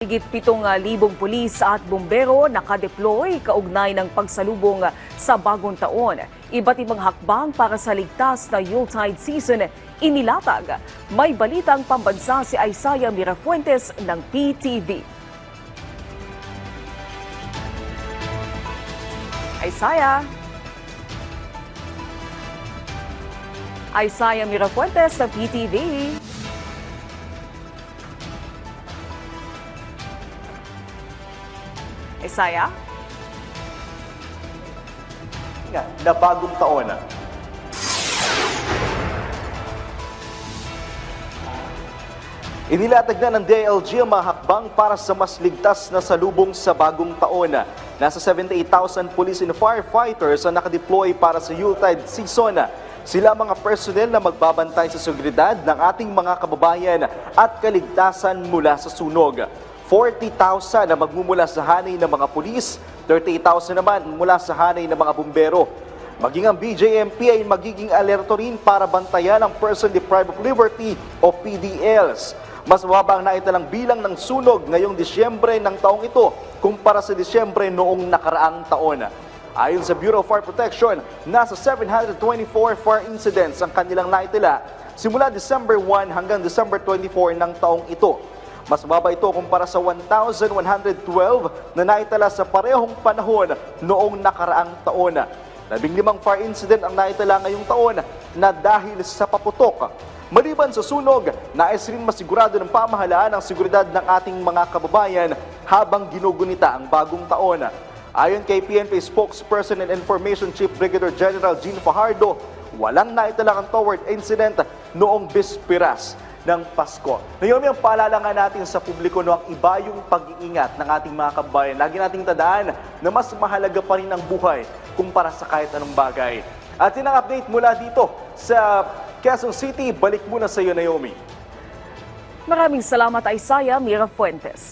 Higit 7,000 pulis at bumbero nakadeploy kaugnay ng pagsalubong sa bagong taon. Iba't ibang hakbang para sa ligtas na Yuletide season inilatag. May balitang pambansa si Isaiah Mirafuentes ng PTV. Isaiah Mirafuentes ng PTV. Isaiah? Na bagong taon. Inilatag na ng DILG ang mga hakbang para sa mas ligtas na salubong sa bagong taon. Nasa 78,000 police and firefighters ang nakadeploy para sa Yuletide season. Sila mga personnel na magbabantay sa seguridad ng ating mga kababayan at kaligtasan mula sa sunog. 40,000 na magmumula sa hanay ng mga pulis, 38,000 naman mula sa hanay ng mga bumbero. Maging ang BJMP ay magiging alerto rin para bantayan ang Person Deprived of Liberty o PDLs. Mas mababa ang naitalang bilang ng sunog ngayong Disyembre ng taong ito kumpara sa Disyembre noong nakaraang taon. Ayon sa Bureau of Fire Protection, nasa 724 fire incidents ang kanilang naitala simula December 1 hanggang December 24 ng taong ito. Mas mababa ito kumpara sa 1,112 na naitala sa parehong panahon noong nakaraang taon. 15 fire incident ang naitala ngayong taon na dahil sa paputok. Maliban sa sunog, nais rin masigurado ng pamahalaan ang seguridad ng ating mga kababayan habang ginugunita ang bagong taon. Ayon kay PNP Spokesperson and Information Chief Brigadier General Jean Fajardo, walang naitalang toward incident noong bisperas ng Pasko. Naomi, ang paalala nga natin sa publiko no, ang iba yung pag-iingat ng ating mga kababayan. Lagi nating tandaan na mas mahalaga pa rin ang buhay kumpara sa kahit anong bagay. At yun ang update mula dito sa Quezon City. Balik muna sa iyo, Naomi. Maraming salamat, Isaiah Mirafuentes.